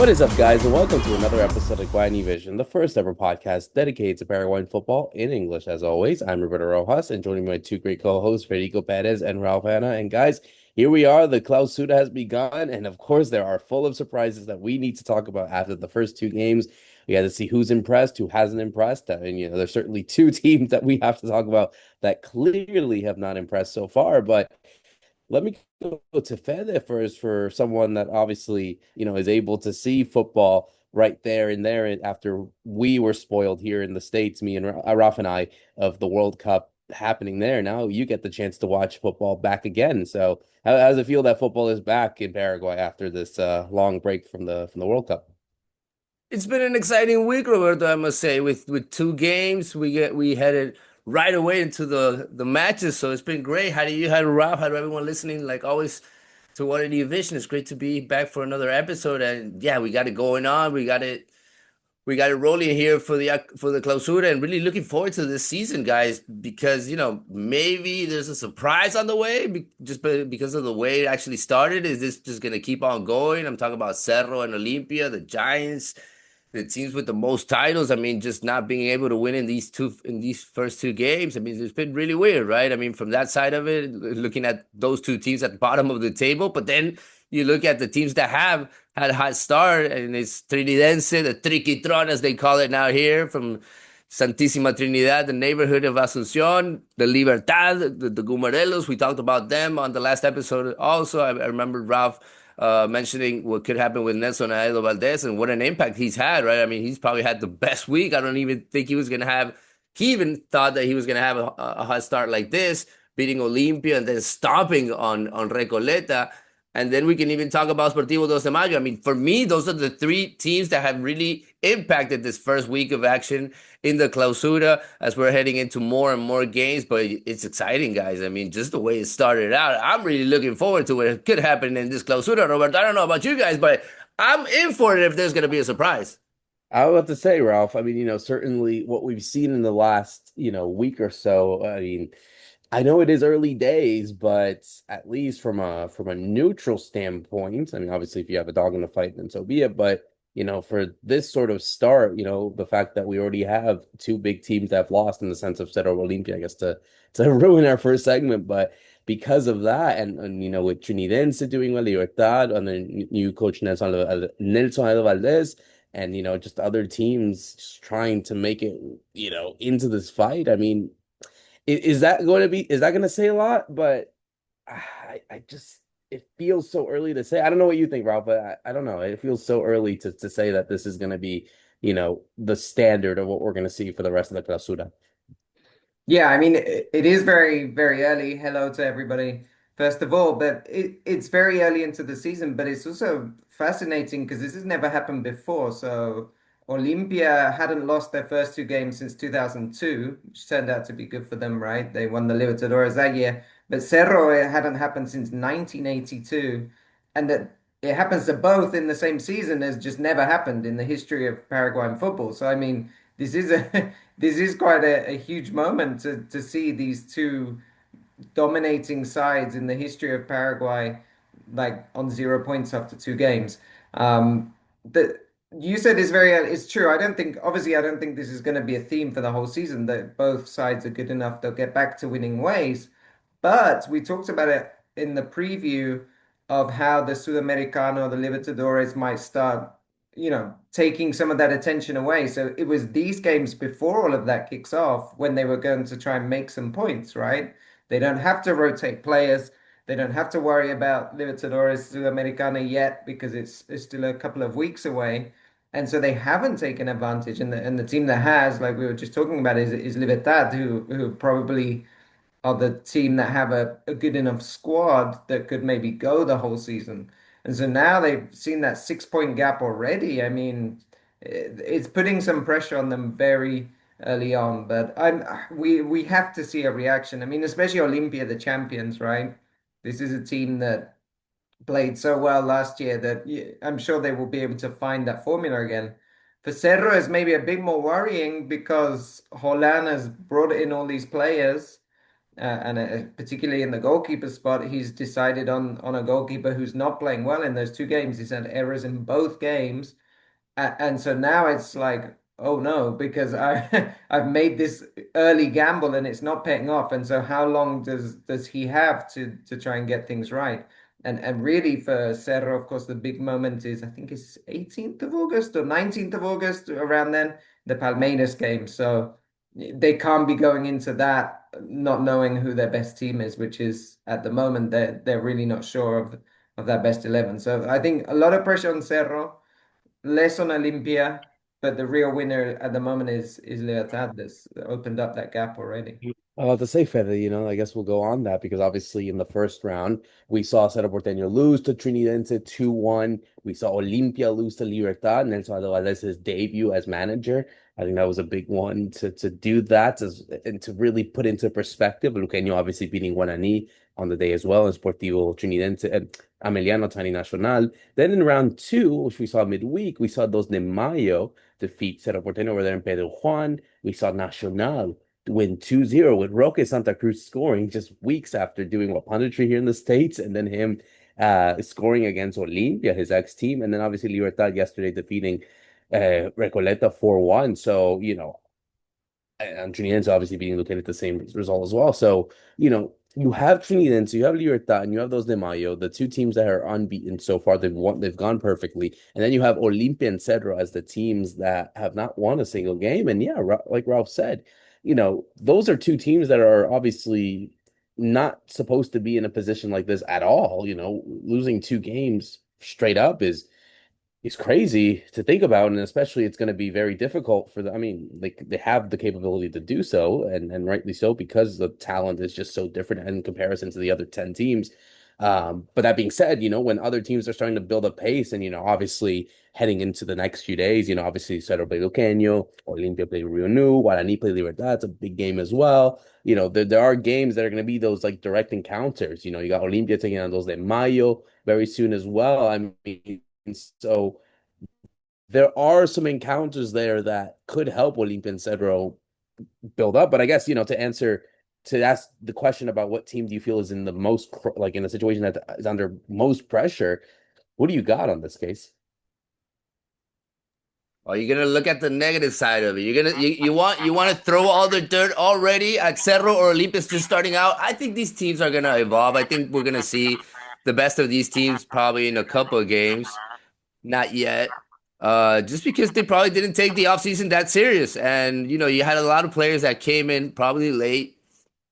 What is up, guys, and welcome to another episode of Guarani Vision, the first ever podcast dedicated to Paraguayan football in English. As always, I'm Roberto Rojas, and joining my two great co-hosts, Federico Perez and Ralph Hanna. And guys, here we are. The Clausura has begun, and of course, there are full of surprises that we need to talk about after the first two games. We had to see who's impressed, who hasn't impressed. And there's certainly two teams that we have to talk about that clearly have not impressed so far. But let me go to Fede first for someone that obviously, is able to see football right there and there after we were spoiled here in the States, me and Raf and I, of the World Cup happening there. Now you get the chance to watch football back again. So how does it feel that football is back in Paraguay after this long break from the World Cup? It's been an exciting week, Roberto, I must say. With two games, we headed right away into the matches, so it's been great. How do you, how do Ralph, how do everyone listening, like always, to Guarani Vision? It's great to be back for another episode, and yeah, we got it going on. We got it rolling here for the clausura, and really looking forward to this season, guys, because maybe there's a surprise on the way, because of the way it actually started. Is this just gonna keep on going? I'm talking about Cerro and Olimpia, the Giants, the teams with the most titles. I mean, just not being able to win in these first two games. I mean, it's been really weird, right? I mean, from that side of it, looking at those two teams at the bottom of the table, but then you look at the teams that have had a hot start, and it's Trinidense, the Triquitron, as they call it now here, from Santísima Trinidad, the neighborhood of Asunción, the Libertad, the Gumarelos. We talked about them on the last episode. Also, I remember Ralph mentioning what could happen with Nelson Aedo Valdez and what an impact he's had, right? I mean, he's probably had the best week. I don't even think he even thought that he was going to have a hot start like this, beating Olimpia and then stomping on Recoleta. And then we can even talk about Sportivo Dos de Mayo. I mean, for me, those are the three teams that have really impacted this first week of action in the clausura as we're heading into more and more games. But it's exciting, guys. I mean, just the way it started out, I'm really looking forward to what could happen in this clausura, Robert. I don't know about you guys, but I'm in for it if there's going to be a surprise. I was about to say, Ralph, I mean, certainly what we've seen in the last, week or so, I mean, I know it is early days, but at least from a neutral standpoint, I mean, obviously if you have a dog in the fight, then so be it. But for this sort of start, the fact that we already have two big teams that have lost in the sense of Cerro Olimpia, I guess to ruin our first segment, but because of that, and with Trinidense doing well, Libertad, and then new coach Nelson Aldo Valdez, and just other teams just trying to make it, into this fight. I mean, is that going to say a lot? But I just it feels so early to say. I don't know what you think, Ralph, but I don't know. It feels so early to say that this is going to be, the standard of what we're going to see for the rest of the clausura. Yeah, I mean, it is very, very early. Hello to everybody, first of all, but it's very early into the season, but it's also fascinating because this has never happened before. So Olimpia hadn't lost their first two games since 2002, which turned out to be good for them, right? They won the Libertadores that year. But Cerro, it hadn't happened since 1982. And that it happens to both in the same season has just never happened in the history of Paraguayan football. So, I mean, this is a this is quite a huge moment to see these two dominating sides in the history of Paraguay, like on 0 points after two games. That you said is very, it's true. Obviously, I don't think this is going to be a theme for the whole season, that both sides are good enough. They'll get back to winning ways. But we talked about it in the preview of how the Sudamericana or the Libertadores might start, taking some of that attention away. So it was these games before all of that kicks off when they were going to try and make some points, right? They don't have to rotate players. They don't have to worry about Libertadores Sudamericana yet because it's still a couple of weeks away. And so they haven't taken advantage. And the team that has, like we were just talking about, is Libertad, who probably are the team that have a good enough squad that could maybe go the whole season. And so now they've seen that 6 point gap already. I mean, it's putting some pressure on them very early on. But we have to see a reaction. I mean, especially Olimpia, the champions, right? This is a team that played so well last year that I'm sure they will be able to find that formula again. For Cerro is maybe a bit more worrying because Holland has brought in all these players and particularly in the goalkeeper spot, he's decided on a goalkeeper who's not playing well in those two games. He's had errors in both games. And so now it's like, oh no, because I've made this early gamble and it's not paying off. And so how long does he have to try and get things right? And really for Cerro, of course, the big moment is I think it's 18th of August or 19th of August, around then, the Palmeiras game. So they can't be going into that not knowing who their best team is, which is at the moment they're really not sure of that best 11. So I think a lot of pressure on Cerro, less on Olimpia, but the real winner at the moment is Leotard. That's opened up that gap already. Well, to say Fede, I guess we'll go on that because obviously in the first round, we saw Cerro Porteño lose to Trinidad 2-1. We saw Olimpia lose to Libertad, and Nelson Alvarez's debut as manager. I think that was a big one to do that and to really put into perspective. Luqueño obviously beating Guarani on the day as well, and Sportivo Trinidad and Ameliano Tani Nacional. Then in round two, which we saw midweek, we saw Dos de Mayo defeat Cerro Porteño over there in Pedro Juan. We saw Nacional win 2-0 with Roque Santa Cruz scoring just weeks after doing what punditry here in the States, and then him scoring against Olimpia, his ex-team, and then obviously Libertad yesterday defeating Recoleta 4-1. So, and Trinidad obviously beating Luqueña the same result as well. So, you have Trinidad, so you have Libertad, and you have those de Mayo, the two teams that are unbeaten so far. They've gone perfectly, and then you have Olimpia and Cerro as the teams that have not won a single game. And yeah, like Ralph said, those are two teams that are obviously not supposed to be in a position like this at all. Losing two games straight up is crazy to think about, and especially it's going to be very difficult for them. I mean, they have the capability to do so, and rightly so, because the talent is just so different in comparison to the other 10 teams. But that being said, when other teams are starting to build a pace, and obviously heading into the next few days, obviously Cerro play Luqueño, Olimpia play Rio Nu, Guarani play Libertad. It's a big game as well. There are games that are going to be those like direct encounters. You got Olimpia taking on those de Mayo very soon as well. I mean, so there are some encounters there that could help Olimpia and Cerro build up. But I guess, to ask the question about what team do you feel is in the most, like in a situation that is under most pressure, what do you got on this case? Or you're gonna look at the negative side of it. You want to throw all the dirt already at Cerro or Olympus just starting out. I think these teams are gonna evolve. I think we're gonna see the best of these teams probably in a couple of games. Not yet. Just because they probably didn't take the offseason that serious. And you had a lot of players that came in probably late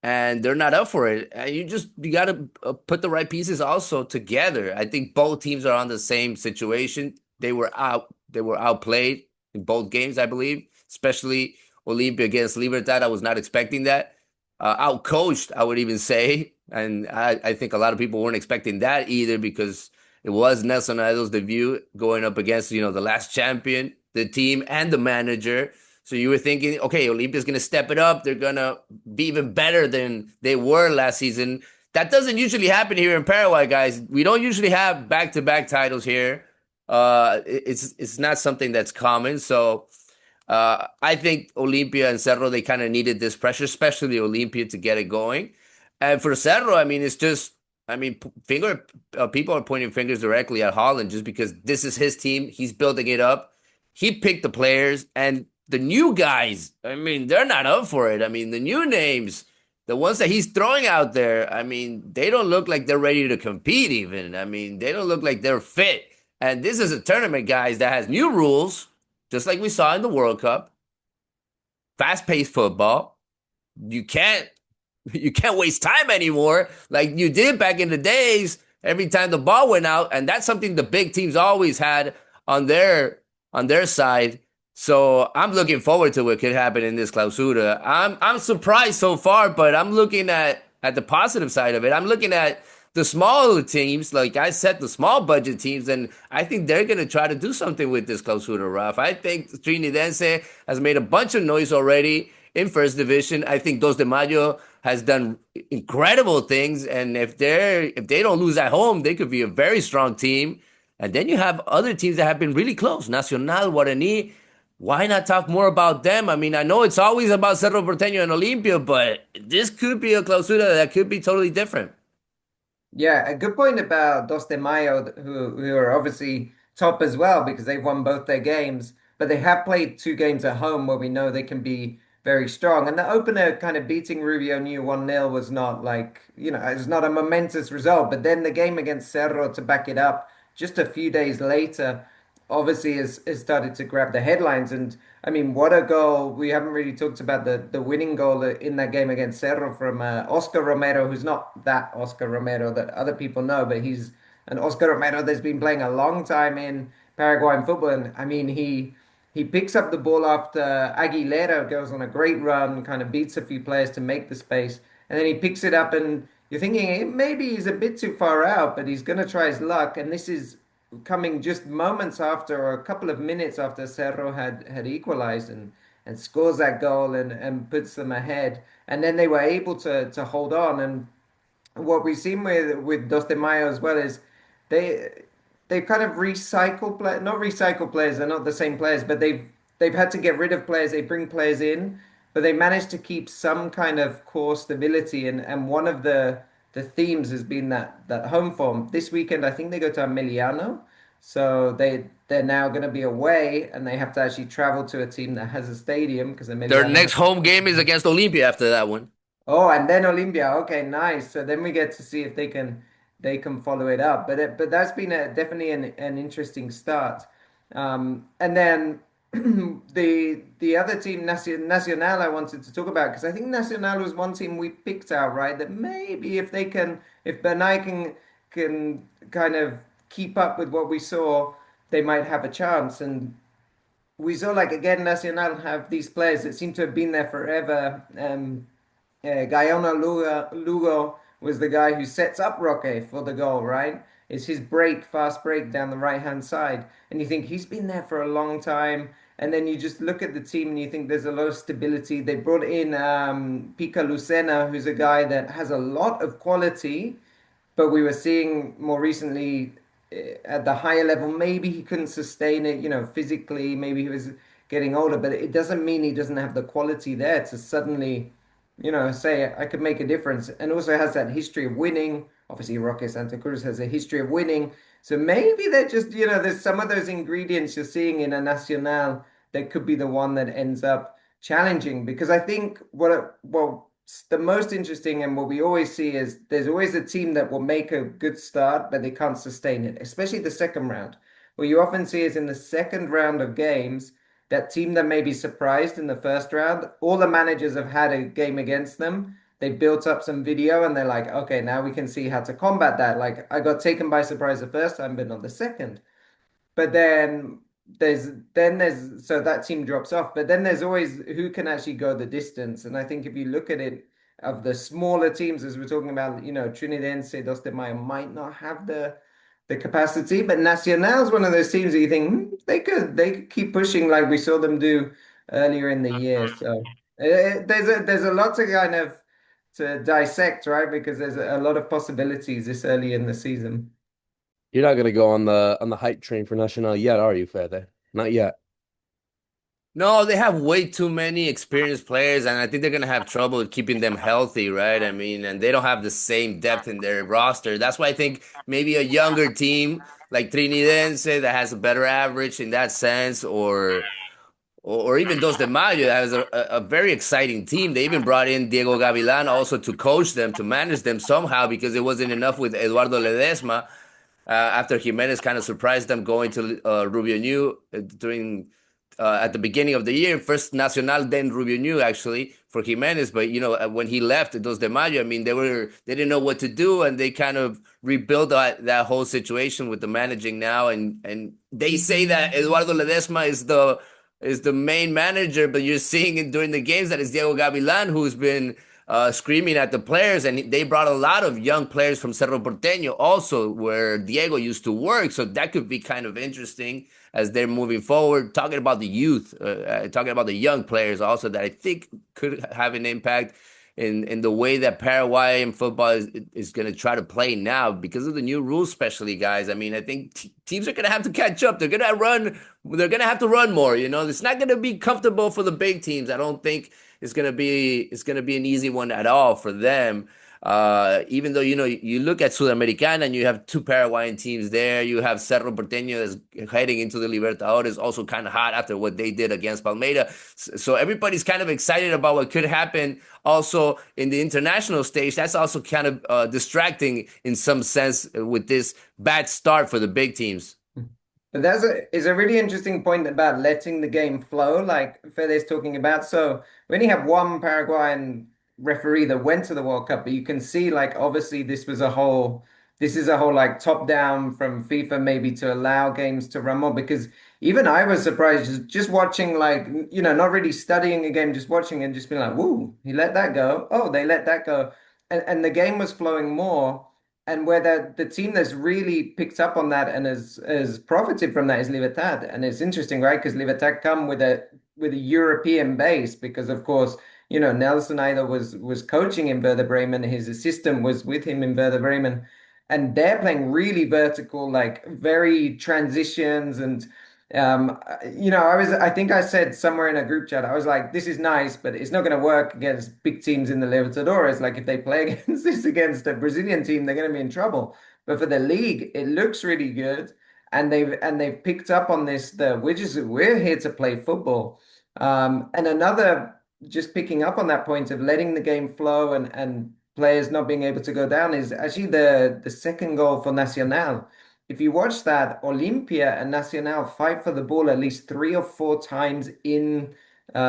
and they're not up for it. And you got to put the right pieces also together. I think both teams are on the same situation. They were outplayed in both games, I believe, especially Olimpia against Libertad. I was not expecting that. Outcoached, I would even say. And I think a lot of people weren't expecting that either, because it was Nelson Ido's debut going up against, the last champion, the team, and the manager. So you were thinking, okay, Olympia's going to step it up. They're going to be even better than they were last season. That doesn't usually happen here in Paraguay, guys. We don't usually have back-to-back titles here. It's not something that's common. So I think Olimpia and Cerro, they kind of needed this pressure, especially Olimpia, to get it going. And for Cerro, I mean, it's just, people are pointing fingers directly at Holland just because this is his team. He's building it up. He picked the players, and the new guys, they're not up for it. The new names, the ones that he's throwing out there, they don't look like they're ready to compete even. They don't look like they're fit. And this is a tournament, guys, that has new rules, just like we saw in the World Cup. Fast-paced football. You can't waste time anymore like you did back in the days every time the ball went out, and that's something the big teams always had on their side. So I'm looking forward to what could happen in this Clausura. I'm surprised so far, but I'm looking at the positive side of it. I'm looking at the smaller teams, like I said, the small budget teams, and I think they're going to try to do something with this Clausura, Ralph. I think Trinidense has made a bunch of noise already in first division. I think Dos de Mayo has done incredible things, and if they don't lose at home, they could be a very strong team. And then you have other teams that have been really close. Nacional, Guarani, why not talk more about them? I mean, I know it's always about Cerro Porteño and Olimpia, but this could be a clausura that could be totally different. Yeah, a good point about Dos de Mayo, who are obviously top as well because they've won both their games, but they have played two games at home where we know they can be very strong. And the opener kind of beating Rubio New 1-0 was not like, it's not a momentous result. But then the game against Cerro to back it up just a few days later obviously has started to grab the headlines. And I mean, what a goal. We haven't really talked about the winning goal in that game against Cerro from Oscar Romero, who's not that Oscar Romero that other people know, but he's an Oscar Romero that's been playing a long time in Paraguayan football. And I mean, he picks up the ball after Aguilera goes on a great run, kind of beats a few players to make the space. And then he picks it up, and you're thinking maybe he's a bit too far out, but he's going to try his luck. And this is coming just moments after, or a couple of minutes after Cerro had equalized and scores that goal and puts them ahead. And then they were able to hold on. And what we've seen with Dos de Mayo as well is they they kind of recycle play, not recycle players, they're not the same players, but they've had to get rid of players, they bring players in, but they managed to keep some kind of core stability. And one of the themes has been that home form. This weekend I think they go to Emiliano. So they're now going to be away and they have to actually travel to a team that has a stadium because Their Emiliano has. next home game is against Olimpia after that one. Oh, and then Olimpia. Okay, nice. So then we get to see if they can follow it up. But that's been definitely an interesting start. And then the other team, Nacional, I wanted to talk about because I think Nacional was one team we picked out, right? That maybe if Bernay can kind of keep up with what we saw, they might have a chance. And we saw like again Nacional have these players that seem to have been there forever. Lugo was the guy who sets up Roque for the goal, right? It's his fast break down the right hand side. And you think he's been there for a long time. And then you just look at the team and you think there's a lot of stability. They brought in Pica Lucena, who's a guy that has a lot of quality, but we were seeing more recently at the higher level, maybe he couldn't sustain it, physically, maybe he was getting older, but it doesn't mean he doesn't have the quality there to suddenly, say I could make a difference. And also has that history of winning. Obviously, Roque Santa Cruz has a history of winning. So maybe they're just, there's some of those ingredients you're seeing in a Nacional that could be the one that ends up challenging. Because I think the most interesting and what we always see is there's always a team that will make a good start, but they can't sustain it, especially the second round. What you often see is in the second round of games, that team that may be surprised in the first round, all the managers have had a game against them. They built up some video and they're like, okay, now we can see how to combat that. Like I got taken by surprise the first time, but not the second. But then there's so that team drops off. But then there's always who can actually go the distance. And I think if you look at it of the smaller teams, as we're talking about, Trinidense, Dos de Mayo might not have the capacity, but Nacional's one of those teams that you think they could keep pushing like we saw them do earlier in the year. So there's a lot to kind of to dissect, right? Because there's a lot of possibilities this early in the season. You're not gonna go on the hype train for Nacional yet, are you, Fede? Not yet. No, they have way too many experienced players, and I think they're gonna have trouble keeping them healthy, right? I mean, and they don't have the same depth in their roster. That's why I think maybe a younger team like Trinidense that has a better average in that sense, or even Dos de Mayo has a very exciting team. They even brought in Diego Gavilan also to coach them, to manage them somehow because it wasn't enough with Eduardo Ledesma after Jimenez kind of surprised them going to Rubio New during at the beginning of the year. First Nacional, then Rubio New actually for Jimenez. But when he left Dos de Mayo, I mean they didn't know what to do, and they kind of rebuilt that whole situation with the managing now. And they say that Eduardo Ledesma is the main manager, but you're seeing it during the games that it's Diego Gavilan who's been screaming at the players, and they brought a lot of young players from Cerro Porteño also, where Diego used to work. So that could be kind of interesting as they're moving forward. Talking about the youth, talking about the young players also that I think could have an impact in the way that Paraguayan football is going to try to play now because of the new rules, especially guys. I mean, I think teams are going to have to catch up. They're going to run. They're going to have to run more. You know, it's not going to be comfortable for the big teams. I don't think it's going to be an easy one at all for them. Even though you look at Sudamericana and you have two Paraguayan teams there, you have Cerro Porteño that's heading into the Libertadores, also kind of hot after what they did against Palmeiras. So everybody's kind of excited about what could happen. Also in the international stage, that's also kind of distracting in some sense with this bad start for the big teams. But is a really interesting point about letting the game flow, like Fede's talking about. So we only have one Paraguayan referee that went to the World Cup, but you can see like obviously this is a whole like top down from FIFA maybe to allow games to run more because even I was surprised just watching like not really studying a game, just watching and just being like, woo, he let that go. Oh, they let that go. And the game was flowing more. And where the team that's really picked up on that and has profited from that is Libertad. And it's interesting, right? Because Libertad come with a European base because of course, Nelson either was coaching in Werder Bremen, his assistant was with him in Werder Bremen, and they're playing really vertical, like very transitions and I think I said somewhere in a group chat, I was like, this is nice, but it's not going to work against big teams in the Libertadores. Like if they play against this against a Brazilian team, they're going to be in trouble. But for the league, it looks really good, and they've picked up on this. We're here to play football, and another just picking up on that point of letting the game flow and players not being able to go down is actually the second goal for Nacional. If you watch that, Olimpia and Nacional fight for the ball at least 3 or 4 times in the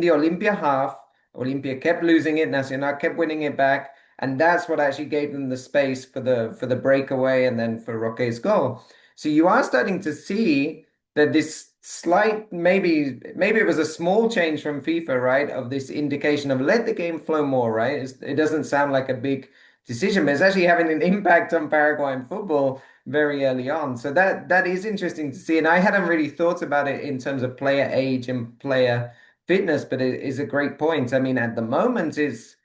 Olimpia half. Olimpia kept losing it, Nacional kept winning it back, and that's what actually gave them the space for the breakaway and then for Roque's goal. So you are starting to see that this slight maybe it was a small change from FIFA, right? Of this indication of let the game flow more, right? It doesn't sound like a big decision, but it's actually having an impact on Paraguayan football very early on. So that is interesting to see. And I hadn't really thought about it in terms of player age and player fitness, but it is a great point. I mean, at the moment it's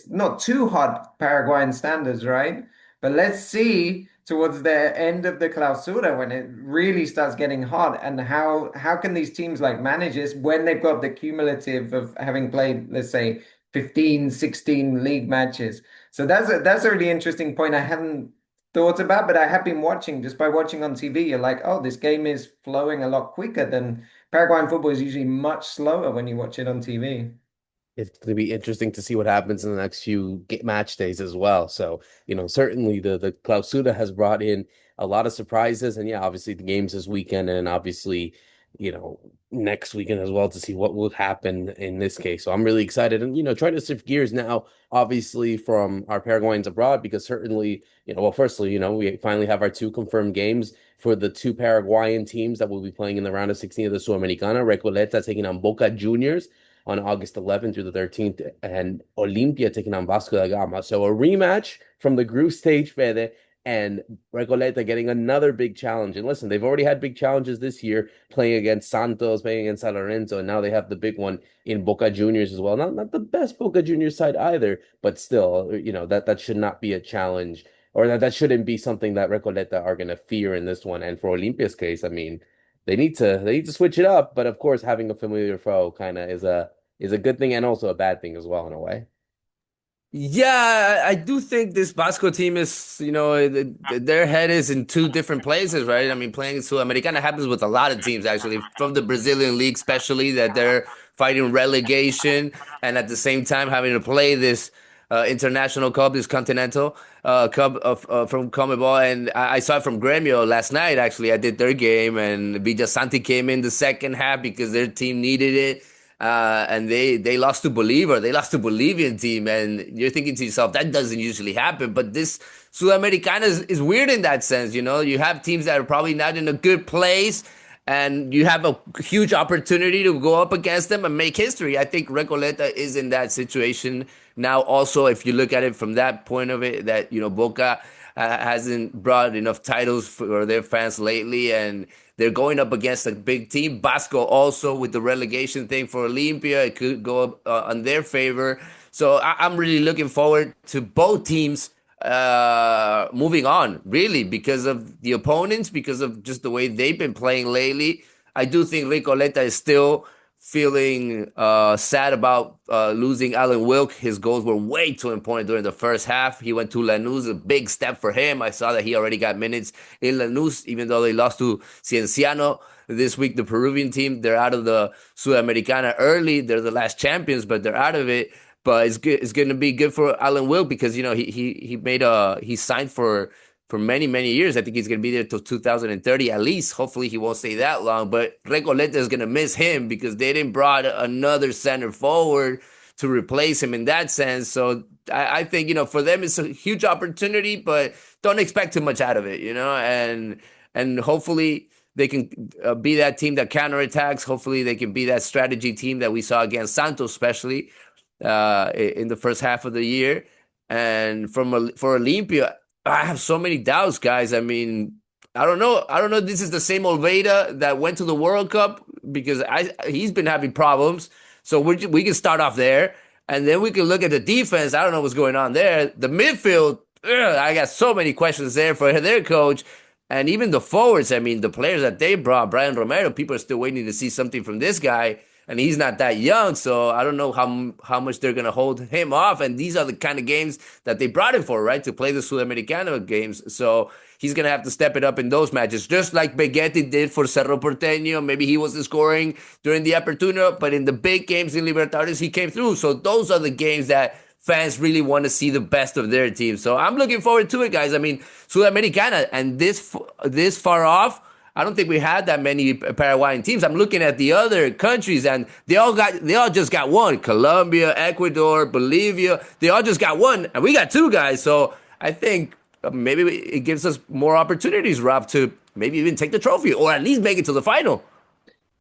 not too hot Paraguayan standards, right? But let's see towards the end of the Clausura when it really starts getting hot and how can these teams like manage this when they've got the cumulative of having played, let's say, 15, 16 league matches. So that's a really interesting point I hadn't thought about, but I have been watching just by watching on TV. You're like, oh, this game is flowing a lot quicker than Paraguayan football is usually much slower when you watch it on TV. It's going to be interesting to see what happens in the next few match days as well. So, certainly the Clausura has brought in a lot of surprises, and yeah, obviously the games this weekend, and obviously, next weekend as well to see what will happen in this case. So I'm really excited, and trying to shift gears now, obviously from our Paraguayans abroad, because certainly, well, firstly, we finally have our two confirmed games for the two Paraguayan teams that will be playing in the round of 16 of the Sudamericana. Recoleta taking on Boca Juniors on August 11th through the 13th, and Olimpia taking on Vasco da Gama. So a rematch from the group stage, Fede, and Recoleta getting another big challenge. And listen, they've already had big challenges this year, playing against Santos, playing against San Lorenzo, and now they have the big one in Boca Juniors as well. Not the best Boca Juniors side either, but still, that should not be a challenge, or that shouldn't be something that Recoleta are going to fear in this one. And for Olimpia's case, I mean, they need to switch it up, but of course, having a familiar foe kind of is a good thing and also a bad thing as well in a way. Yeah, I do think this Vasco team is, their head is in two different places, right? I mean, playing Sudamericana happens with a lot of teams, actually, from the Brazilian league, especially that they're fighting relegation and at the same time having to play this international cup, this continental cup from Comebol. And I saw it from Gremio last night, actually. I did their game, and Villasanti came in the second half because their team needed it. And they lost to Bolivar. They lost to Bolivian team, and you're thinking to yourself that doesn't usually happen. But this Sudamericana is weird in that sense. You have teams that are probably not in a good place, and you have a huge opportunity to go up against them and make history. I think Recoleta is in that situation now. Also, if you look at it from that point of it, that Boca hasn't brought enough titles for their fans lately, and they're going up against a big team. Basco also with the relegation thing for Olimpia, it could go up on their favor. So I'm really looking forward to both teams moving on, really, because of the opponents, because of just the way they've been playing lately. I do think Recoleta is still feeling sad about losing Alan Wilk. His goals were way too important during the first half. He went to Lanús, a big step for him. I saw that he already got minutes in Lanús, even though they lost to Cienciano this week. The Peruvian team, they're out of the Sudamericana early. They're the last champions, but they're out of it. But it's good. It's going to be good for Alan Wilk because he signed for many years. I think he's going to be there till 2030 at least. Hopefully he won't stay that long. But Recoleta is going to miss him because they didn't brought another center forward to replace him in that sense. So I think for them it's a huge opportunity, but don't expect too much out of it. And hopefully they can be that team that counterattacks. Hopefully they can be that strategy team that we saw against Santos, especially in the first half of the year. And for Olimpia, I have so many doubts, guys. I mean, I don't know. I don't know if this is the same Olveda that went to the World Cup because he's been having problems. So we can start off there, and then we can look at the defense. I don't know what's going on there. The midfield, I got so many questions there for their coach, and even the forwards. I mean, the players that they brought, Brian Romero. People are still waiting to see something from this guy, and he's not that young. So I don't know how much they're gonna hold him off. And these are the kind of games that they brought him for, right? To play the Sudamericana games. So he's gonna have to step it up in those matches, just like Begetti did for Cerro Porteño. Maybe he wasn't scoring during the Apertura, but in the big games in Libertadores, he came through. So those are the games that fans really want to see the best of their team. So I'm looking forward to it, guys. I mean, Sudamericana and this far off. I don't think we had that many Paraguayan teams. I'm looking at the other countries, and they all just got one. Colombia, Ecuador, Bolivia, they all just got one, and we got two guys. So I think maybe it gives us more opportunities, Rob, to maybe even take the trophy or at least make it to the final.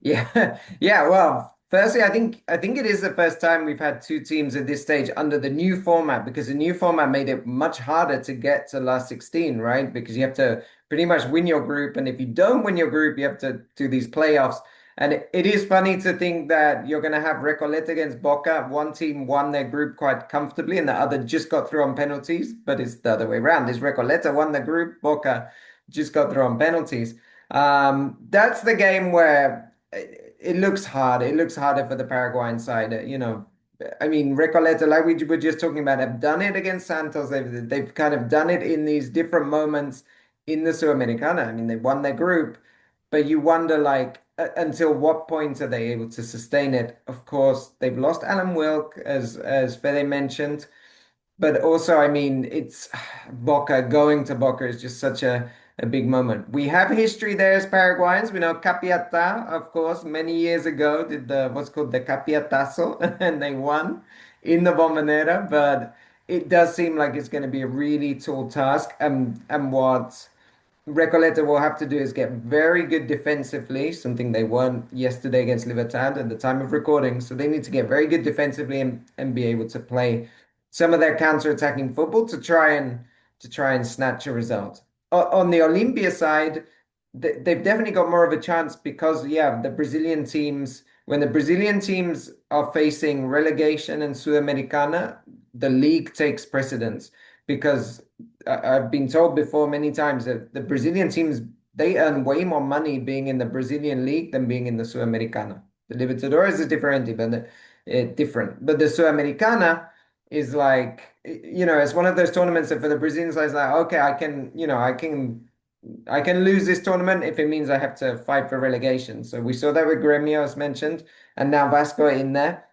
Yeah, yeah. Well, firstly, I think it is the first time we've had two teams at this stage under the new format because the new format made it much harder to get to last 16, right? Because you have to pretty much win your group, and if you don't win your group, you have to do these playoffs. And it is funny to think that you're going to have Recoleta against Boca. One team won their group quite comfortably, and the other just got through on penalties. But it's the other way around. It's Recoleta won the group, Boca just got through on penalties. That's the game where it looks hard. It looks harder for the Paraguayan side. I mean, Recoleta, like we were just talking about, have done it against Santos. They've kind of done it in these different moments in the Sudamericana. I mean, they won their group, but you wonder, like, until what point are they able to sustain it? Of course, they've lost Alan Wilk, as Fede mentioned. But also, I mean, it's Boca going to Boca is just such a big moment. We have history there as Paraguayans. We know Capiatá, of course, many years ago did the what's called the Capiatazo, and they won in the Bombonera. But it does seem like it's going to be a really tall task. And what Recoleta will have to do is get very good defensively, something they weren't yesterday against Libertad at the time of recording. So they need to get very good defensively and be able to play some of their counter-attacking football to try and snatch a result. On the Olimpia side, they've definitely got more of a chance because yeah, when the Brazilian teams are facing relegation and Sudamericana, the league takes precedence because I've been told before many times that the Brazilian teams they earn way more money being in the Brazilian league than being in the Sudamericana. The Libertadores is different, but different. But the Sudamericana is like, it's one of those tournaments that for the Brazilians, it's like, okay, I can lose this tournament if it means I have to fight for relegation. So we saw that with Gremio, as mentioned, and now Vasco in there.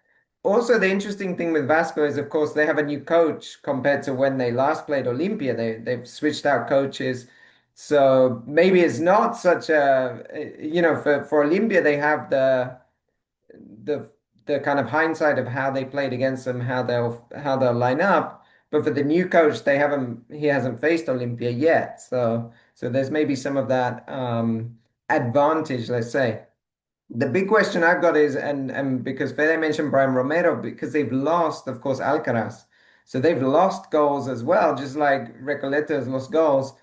Also, the interesting thing with Vasco is, of course, they have a new coach compared to when they last played Olimpia. They've switched out coaches, so maybe it's not such for Olimpia they have the the kind of hindsight of how they played against them, how they'll line up. But for the new coach, he hasn't faced Olimpia yet, so there's maybe some of that advantage, let's say. The big question I've got is, and because Fede mentioned Brian Romero, because they've lost, of course, Alcaraz. So they've lost goals as well, just like Recoleta has lost goals.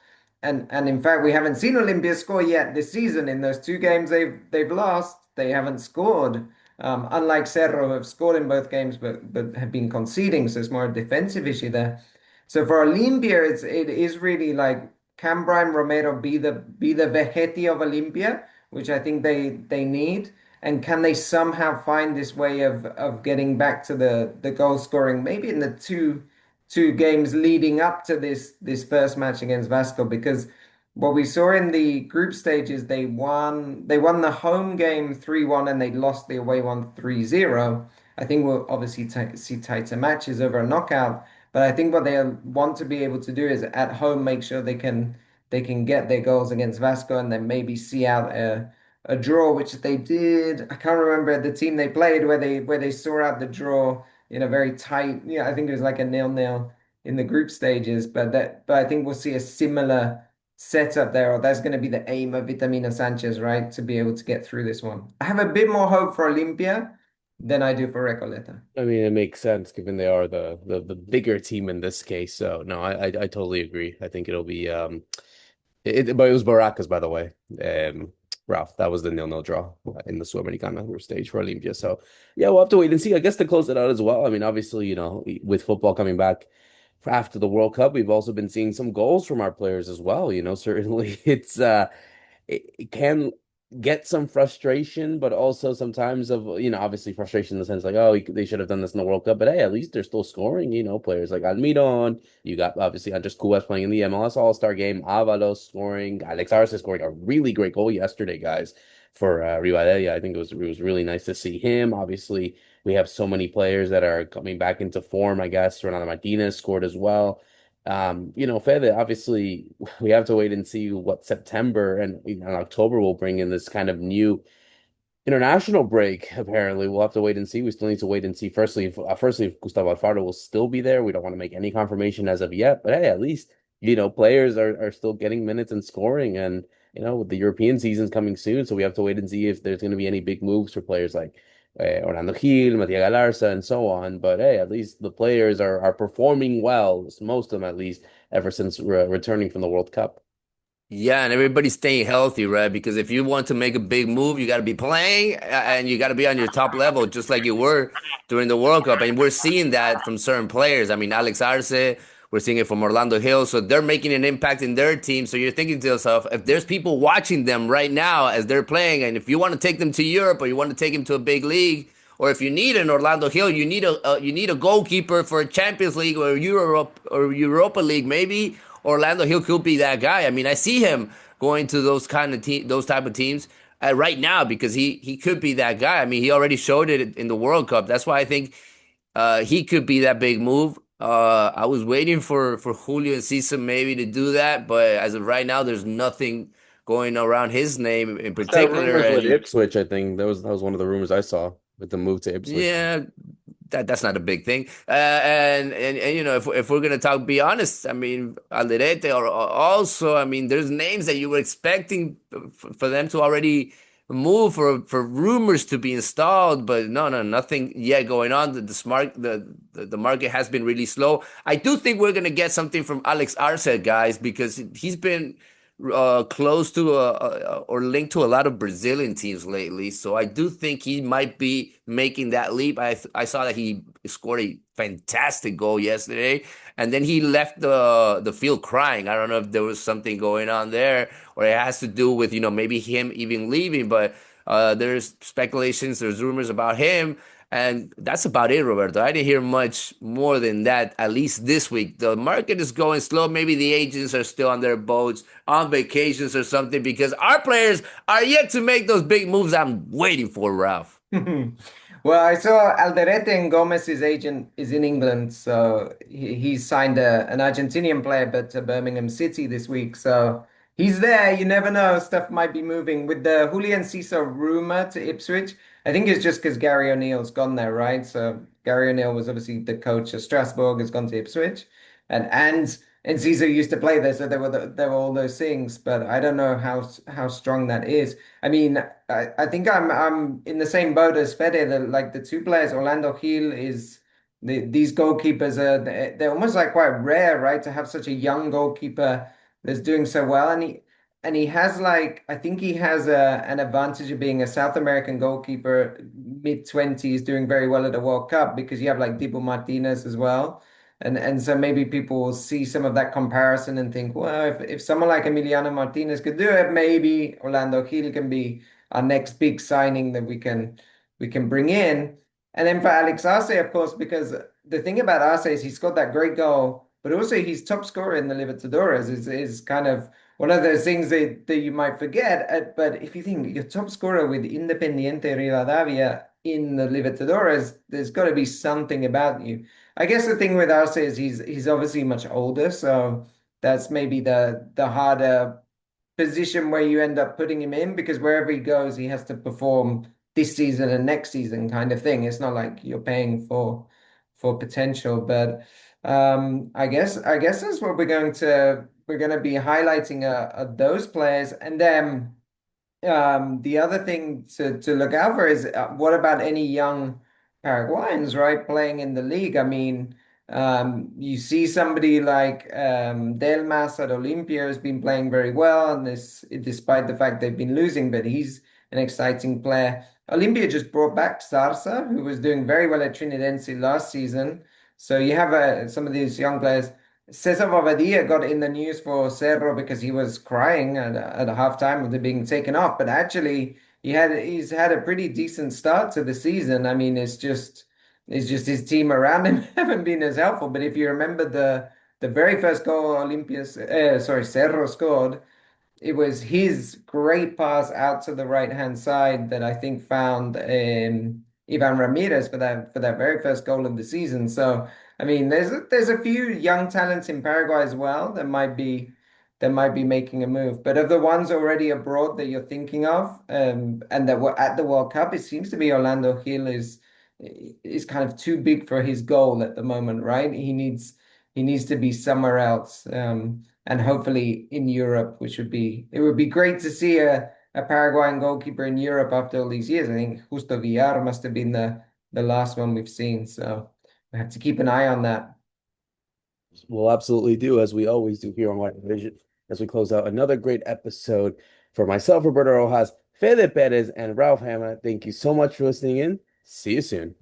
And in fact, we haven't seen Olimpia score yet this season. In those two games they've lost, they haven't scored. Unlike Cerro, who have scored in both games but have been conceding, so it's more a defensive issue there. So for Olimpia, it is really like, can Brian Romero be the Vegeti of Olimpia, which I think they need, and can they somehow find this way of getting back to the goal scoring, maybe in the two games leading up to this first match against Vasco, because what we saw in the group stages, they won the home game 3-1 and they lost the away one 3-0. I think we'll obviously see tighter matches over a knockout, but I think what they want to be able to do is at home make sure they can get their goals against Vasco and then maybe see out a draw, which they did. I can't remember the team they played where they saw out the draw in a very tight, I think it was like a 0-0 in the group stages, but I think we'll see a similar setup there, or that's going to be the aim of Vitamina Sanchez, right? To be able to get through this one. I have a bit more hope for Olimpia than I do for Recoleta. I mean, it makes sense given they are the bigger team in this case. So no, I totally agree. I think it'll be but it was Baracas, by the way. Ralph, that was the 0-0 draw in the Sudamericana group stage for Olimpia. So yeah, we'll have to wait and see. I guess to close it out as well. I mean, obviously, with football coming back after the World Cup, we've also been seeing some goals from our players as well. Certainly it can get some frustration, but also sometimes obviously frustration in the sense like, oh, they should have done this in the World Cup, but hey, at least they're still scoring, players like Almiron, you got obviously Andres Cubas playing in the MLS All-Star game, Avalos scoring, Alex Arce scoring a really great goal yesterday, guys, for Rivadavia. I think it was really nice to see him. Obviously, we have so many players that are coming back into form, I guess. Renato Martinez scored as well. Fede, obviously, we have to wait and see what September and October will bring in this kind of new international break. Apparently, we'll have to wait and see. We still need to wait and see. Firstly, if Gustavo Alfaro will still be there. We don't want to make any confirmation as of yet, but hey, at least players are still getting minutes and scoring, and with the European seasons coming soon, so we have to wait and see if there's going to be any big moves for players like Orlando Gil, Matia Galarza, and so on. But hey, at least the players are performing well, most of them at least, ever since returning from the World Cup. Yeah, and everybody's staying healthy, right? Because if you want to make a big move, you got to be playing and you got to be on your top level, just like you were during the World Cup. And we're seeing that from certain players. I mean, Alex Arce, we're seeing it from Orlando Hill. So they're making an impact in their team. So you're thinking to yourself, if there's people watching them right now as they're playing, and if you want to take them to Europe or you want to take them to a big league, or if you need an Orlando Hill, you need a goalkeeper for a Champions League or Europe or Europa League, maybe Orlando Hill could be that guy. I mean, I see him going to those type of teams right now because he could be that guy. I mean, he already showed it in the World Cup. That's why I think he could be that big move. I was waiting for Julio and Cesar maybe to do that, but as of right now, there's nothing going around his name in That particular. rumors with And Ipswich, I think that was one of the rumors I saw with the move to Ipswich. yeah, that's not a big thing. And if we're gonna be honest, I mean, Alderete or also, I mean, there's names that you were expecting for them to already move for rumors to be installed, but no, nothing yet going on. The market has been really slow. I do think we're gonna get something from Alex Arce, guys, because he's been close to or linked to a lot of Brazilian teams lately. So I do think he might be making that leap. I saw that he scored a fantastic goal yesterday, and then he left the field crying. I don't know if there was something going on there, or it has to do with maybe him even leaving. But there's speculations, there's rumors about him. And that's about it, Roberto. I didn't hear much more than that, at least this week. The market is going slow. Maybe the agents are still on their boats, on vacations or something, because our players are yet to make those big moves I'm waiting for, Ralph. Well, I saw Alderete and Gomez's agent is in England, so he signed an Argentinian player, but to Birmingham City this week. So he's there. You never know. Stuff might be moving. With the Julian Cesar rumor to Ipswich, I think it's just because Gary O'Neill's gone there, right? So Gary O'Neill was obviously the coach of Strasbourg, has gone to Ipswich, and Cesar used to play there, so there were all those things. But I don't know how strong that is. I mean, I think I'm in the same boat as Fede. Like the two players, Orlando Gil these goalkeepers they're almost like quite rare, right? To have such a young goalkeeper that's doing so well, and and he has like I think he has an advantage of being a South American goalkeeper, mid-20s, doing very well at the World Cup because you have like Dibu Martinez as well. And so maybe people will see some of that comparison and think, well, if someone like Emiliano Martinez could do it, maybe Orlando Gil can be our next big signing that we can bring in. And then for Alex Arce, of course, because the thing about Arce is he scored that great goal, but also he's top scorer in the Libertadores is kind of one of those things that you might forget. But if you think your top scorer with Independiente Rivadavia in the Libertadores, there's got to be something about you. I guess the thing with Arce is he's obviously much older, so that's maybe the harder position where you end up putting him in because wherever he goes, he has to perform this season and next season kind of thing. It's not like you're paying for potential, but I guess that's what we're going to be highlighting those players, and then. The other thing to look out for is what about any young Paraguayans, right, playing in the league? I mean, you see somebody like Delmas at Olimpia has been playing very well, and this despite the fact they've been losing, but he's an exciting player. Olimpia just brought back Sarsa, who was doing very well at Trinidense last season. So you have some of these young players. Cesar Bobadilla got in the news for Cerro because he was crying at halftime of the being taken off, but actually he's had a pretty decent start to the season. I mean, it's just his team around him haven't been as helpful. But if you remember the very first goal Cerro scored, it was his great pass out to the right hand side that I think found Ivan Ramirez for that very first goal of the season. So I mean, there's a few young talents in Paraguay as well that might be making a move. But of the ones already abroad that you're thinking of, and that were at the World Cup, it seems to be Orlando Gil is kind of too big for his goal at the moment, right? He needs to be somewhere else. And hopefully in Europe, it would be great to see a Paraguayan goalkeeper in Europe after all these years. I think Justo Villar must have been the last one we've seen. So we have to keep an eye on that. We'll absolutely do, as we always do here on Guarani Vision, as we close out another great episode. For myself, Roberto Rojas, Fede Perez, and Ralph Hammer, thank you so much for listening in. See you soon.